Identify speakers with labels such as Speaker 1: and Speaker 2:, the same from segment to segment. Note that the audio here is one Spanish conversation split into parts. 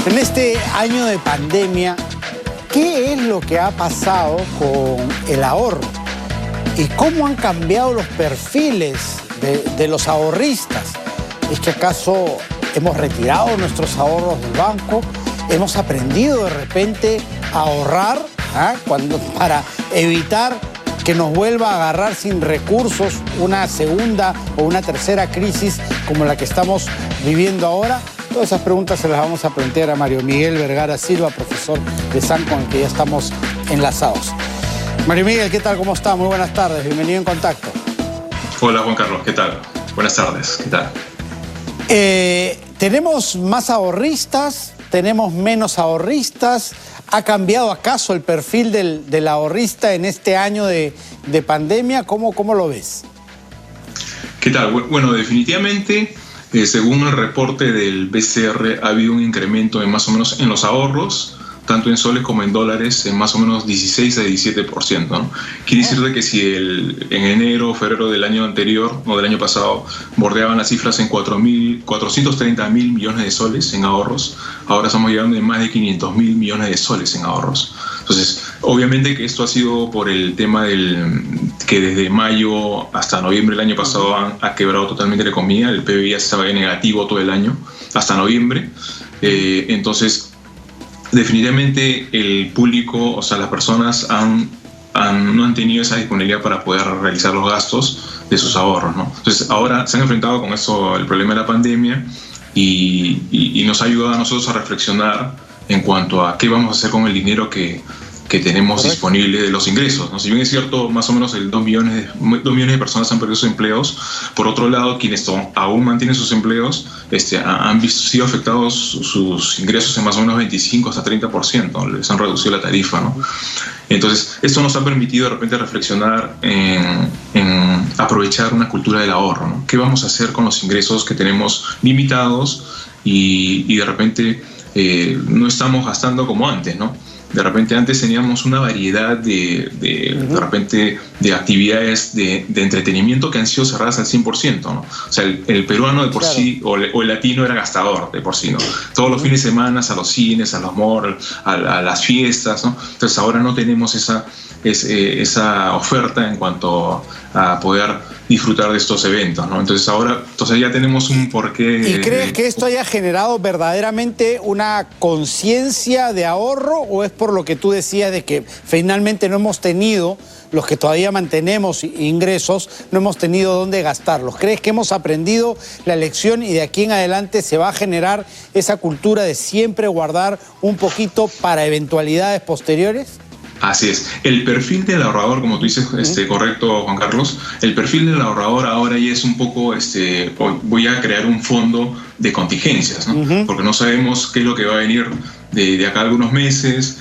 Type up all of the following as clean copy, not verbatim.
Speaker 1: En este año de pandemia, ¿qué es lo que ha pasado con el ahorro? ¿Y cómo han cambiado los perfiles de los ahorristas? ¿Es que acaso hemos retirado nuestros ahorros del banco? ¿Hemos aprendido de repente a ahorrar para evitar que nos vuelva a agarrar sin recursos una segunda o una tercera crisis como la que estamos viviendo ahora? Todas esas preguntas se las vamos a plantear a Mario Miguel Vergara Silva, profesor de SAN, con el que ya estamos enlazados. Mario Miguel, ¿qué tal? ¿Cómo está? Muy buenas tardes. Bienvenido en Contacto.
Speaker 2: Hola, Juan Carlos. ¿Qué tal? Buenas tardes. ¿Qué tal?
Speaker 1: ¿Tenemos más ahorristas? ¿Tenemos menos ahorristas? ¿Ha cambiado acaso el perfil del ahorrista en este año de pandemia? ¿Cómo lo ves?
Speaker 2: ¿Qué tal? Bueno, definitivamente, según el reporte del BCR, ha habido un incremento más o menos en los ahorros, tanto en soles como en dólares, en más o menos 16 a 17%, ¿no? Quiere decir de que si en enero o febrero del año anterior o del año pasado bordeaban las cifras en 430.000 millones de soles en ahorros, ahora estamos llegando a más de 500.000 millones de soles en ahorros. Entonces, obviamente que esto ha sido por el tema que desde mayo hasta noviembre del año pasado ha quebrado totalmente la economía. El PBI estaba en negativo todo el año, hasta noviembre. Entonces, definitivamente el público, o sea, las personas no han tenido esa disponibilidad para poder realizar los gastos de sus ahorros, ¿no? Entonces, ahora se han enfrentado con eso, el problema de la pandemia, y nos ha ayudado a nosotros a reflexionar en cuanto a qué vamos a hacer con el dinero que tenemos disponible de los ingresos, ¿no? Si bien es cierto, más o menos 2 millones de personas han perdido sus empleos, por otro lado, quienes aún mantienen sus empleos han sido afectados sus ingresos en más o menos 25 hasta 30%, les han reducido la tarifa, ¿no? Entonces, esto nos ha permitido de repente reflexionar en aprovechar una cultura del ahorro, ¿no? ¿Qué vamos a hacer con los ingresos que tenemos limitados y de repente no estamos gastando como antes, ¿no? De repente antes teníamos una variedad de actividades de entretenimiento que han sido cerradas al 100%, ¿no? O sea, el peruano de por sí, o el latino era gastador de por sí, ¿no? Todos los fines de semana a los cines, a los malls, a las fiestas, ¿no? Entonces ahora no tenemos esa oferta en cuanto a poder disfrutar de estos eventos, ¿no? Entonces ya tenemos un porqué.
Speaker 1: ¿Y crees que esto haya generado verdaderamente una conciencia de ahorro, o es por lo que tú decías de que finalmente no hemos tenido, los que todavía mantenemos ingresos, no hemos tenido dónde gastarlos? ¿Crees que hemos aprendido la lección y de aquí en adelante se va a generar esa cultura de siempre guardar un poquito para eventualidades posteriores?
Speaker 2: Así es. El perfil del ahorrador, como tú dices, correcto, Juan Carlos, el perfil del ahorrador ahora ya es un poco, voy a crear un fondo de contingencias, ¿no? Porque no sabemos qué es lo que va a venir de acá a algunos meses,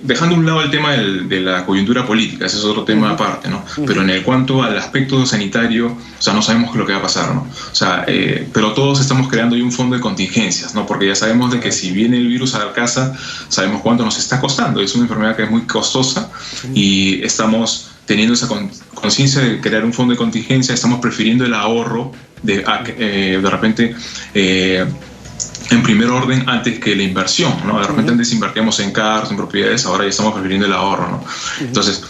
Speaker 2: dejando a un lado el tema de la coyuntura política, ese es otro tema aparte, ¿no? Pero en cuanto al aspecto sanitario, o sea, no sabemos qué es lo que va a pasar, ¿no? O sea, pero todos estamos creando ahí un fondo de contingencias, ¿no? Porque ya sabemos de que si viene el virus a la casa, sabemos cuánto nos está costando. Es una enfermedad que es muy costosa y estamos teniendo esa conciencia de crear un fondo de contingencia. Estamos prefiriendo el ahorro de repente en primer orden antes que la inversión, ¿no? De repente antes invertíamos en carros, en propiedades, ahora ya estamos prefiriendo el ahorro, ¿no? Entonces,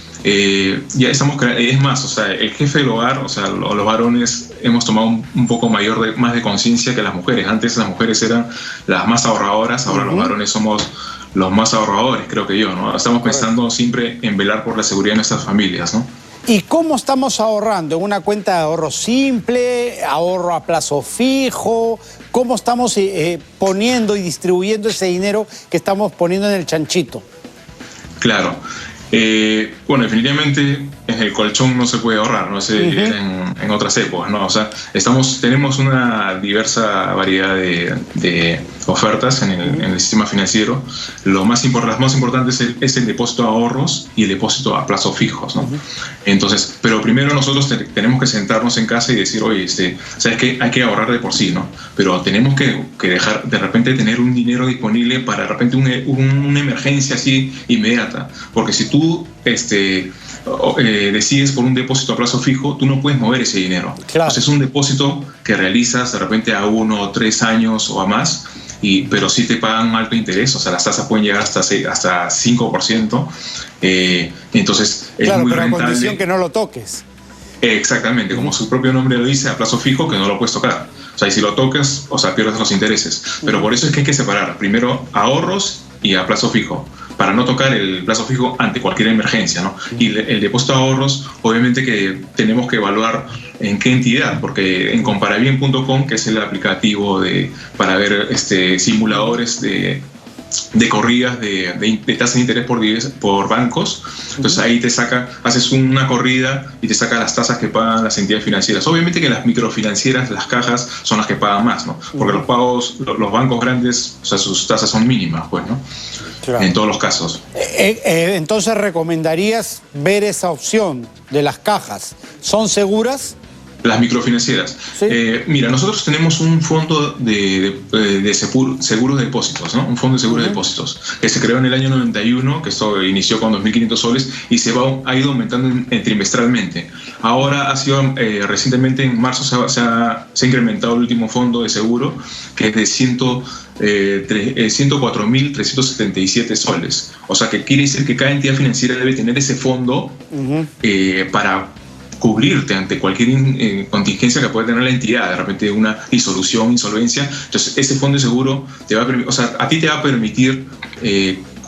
Speaker 2: ya estamos es más, o sea, el jefe del hogar, o sea, los varones hemos tomado un poco más de conciencia que las mujeres. Antes las mujeres eran las más ahorradoras, ahora los varones somos los más ahorradores, creo que yo, ¿no? Estamos pensando siempre en velar por la seguridad de nuestras familias, ¿no?
Speaker 1: ¿Y cómo estamos ahorrando? ¿En una cuenta de ahorro simple, ahorro a plazo fijo? ¿Cómo estamos poniendo y distribuyendo ese dinero que estamos poniendo en el chanchito?
Speaker 2: Claro. Bueno, definitivamente en el colchón no se puede ahorrar, no sé, en otras épocas, ¿no? O sea, tenemos una diversa variedad de ofertas en el sistema financiero. Las más importantes es el depósito a ahorros y el depósito a plazos fijos, ¿no? Entonces, pero primero nosotros tenemos que sentarnos en casa y decir, oye, ¿sabes qué? Hay que ahorrar de por sí, ¿no? Pero tenemos que dejar de repente tener un dinero disponible para de repente una emergencia así inmediata, porque si tú decides por un depósito a plazo fijo, tú no puedes mover ese dinero.
Speaker 1: Claro.
Speaker 2: Entonces es un depósito que realizas de repente a 1 o 3 años o a más, pero sí te pagan un alto interés, o sea, las tasas pueden llegar hasta 5%, entonces es
Speaker 1: claro,
Speaker 2: muy
Speaker 1: pero
Speaker 2: rentable.
Speaker 1: A condición que no lo toques.
Speaker 2: Exactamente, como su propio nombre lo dice, a plazo fijo, que no lo puedes tocar. O sea, y si lo tocas, o sea, pierdes los intereses. Pero por eso es que hay que separar primero ahorros y a plazo fijo, para no tocar el plazo fijo ante cualquier emergencia, ¿no? Y el depósito de ahorros, obviamente que tenemos que evaluar en qué entidad, porque en comparabien.com, que es el aplicativo para ver simuladores de corridas de tasas de interés por bancos, entonces ahí haces una corrida y te saca las tasas que pagan las entidades financieras. Obviamente que las microfinancieras, las cajas, son las que pagan más, ¿no? Porque los bancos grandes, o sea, sus tasas son mínimas, pues, ¿no? Claro. En todos los casos.
Speaker 1: Entonces, ¿recomendarías ver esa opción de las cajas? ¿Son seguras?
Speaker 2: Las microfinancieras. ¿Sí? Mira, nosotros tenemos un fondo de seguros de depósitos, ¿no? Un fondo de seguros de depósitos que se creó en el año 91, que esto inició con 2.500 soles y ha ido aumentando trimestralmente. Ahora recientemente en marzo se ha incrementado el último fondo de seguro, que es de 104.377 soles. O sea, que quiere decir que cada entidad financiera debe tener ese fondo para cubrirte ante cualquier contingencia que pueda tener la entidad, de repente una disolución, insolvencia. Entonces, ese fondo de seguro te va a permitir, o sea, a ti te va a permitir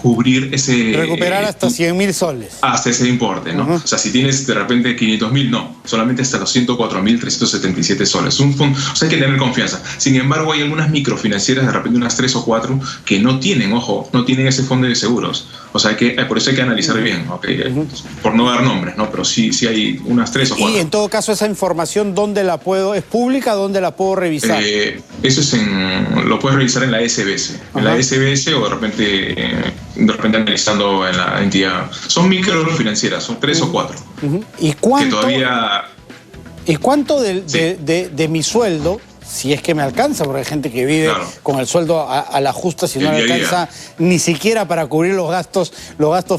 Speaker 2: cubrir ese...
Speaker 1: Recuperar hasta 100.000 soles.
Speaker 2: Hasta ese importe, ¿no? O sea, si tienes de repente 500.000, no, solamente hasta los 104.377 soles. Un fondo, o sea, hay que tener confianza. Sin embargo, hay algunas microfinancieras, de repente unas 3 o 4, que no tienen, no tienen ese fondo de seguros. O sea, por eso hay que analizar bien, ¿okay? Por no dar nombres, ¿no? Pero sí hay unas 3 o 4.
Speaker 1: Y en todo caso, esa información, ¿dónde la puedo? ¿Es pública? ¿Dónde la puedo revisar?
Speaker 2: Eso lo puedes revisar en la SBS. En la SBS o de repente analizando en la entidad. Son microfinancieras, son 3 o 4.
Speaker 1: ¿Y cuánto?
Speaker 2: Que todavía...
Speaker 1: ¿Y cuánto de mi sueldo, si es que me alcanza, porque hay gente que vive con el sueldo a la justa, si no le alcanza ni siquiera para cubrir los gastos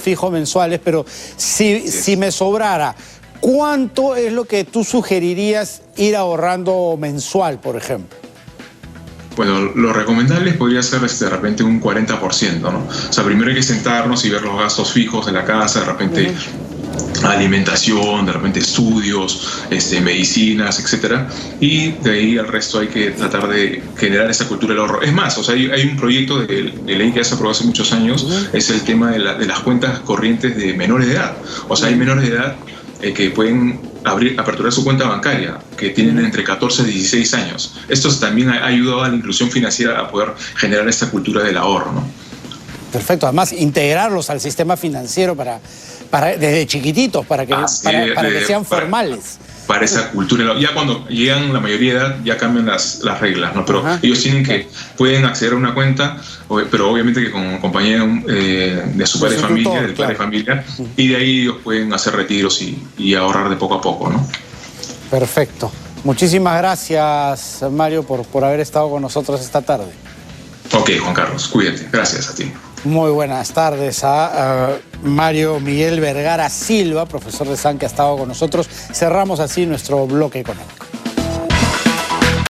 Speaker 1: fijos mensuales, pero si me sobrara, ¿cuánto es lo que tú sugerirías ir ahorrando mensual, por ejemplo?
Speaker 2: Bueno, lo recomendable podría ser de repente un 40%, ¿no? O sea, primero hay que sentarnos y ver los gastos fijos de la casa, de repente alimentación, de repente estudios, medicinas, etcétera, y de ahí al resto hay que tratar de generar esa cultura del ahorro. Es más, o sea, hay un proyecto de ley que ya se aprobó hace muchos años, es el tema de las cuentas corrientes de menores de edad. O sea, hay menores de edad que pueden aperturar su cuenta bancaria, que tienen entre 14 y 16 años. Esto también ha ayudado a la inclusión financiera a poder generar esta cultura del ahorro, ¿no?
Speaker 1: Perfecto, además integrarlos al sistema financiero desde chiquititos, para que sean formales.
Speaker 2: Para esa cultura, ya cuando llegan la mayoría de edad ya cambian las reglas, ¿no? Pero ellos pueden acceder a una cuenta, pero obviamente que con compañía de su padre de familia, del padre de familia, y de ahí ellos pueden hacer retiros y ahorrar de poco a poco, ¿no?
Speaker 1: Perfecto. Muchísimas gracias, Mario, por haber estado con nosotros esta tarde.
Speaker 2: Ok, Juan Carlos, cuídate. Gracias a ti.
Speaker 1: Muy buenas tardes a Mario Miguel Vergara Silva, profesor de SAN, que ha estado con nosotros. Cerramos así nuestro bloque económico.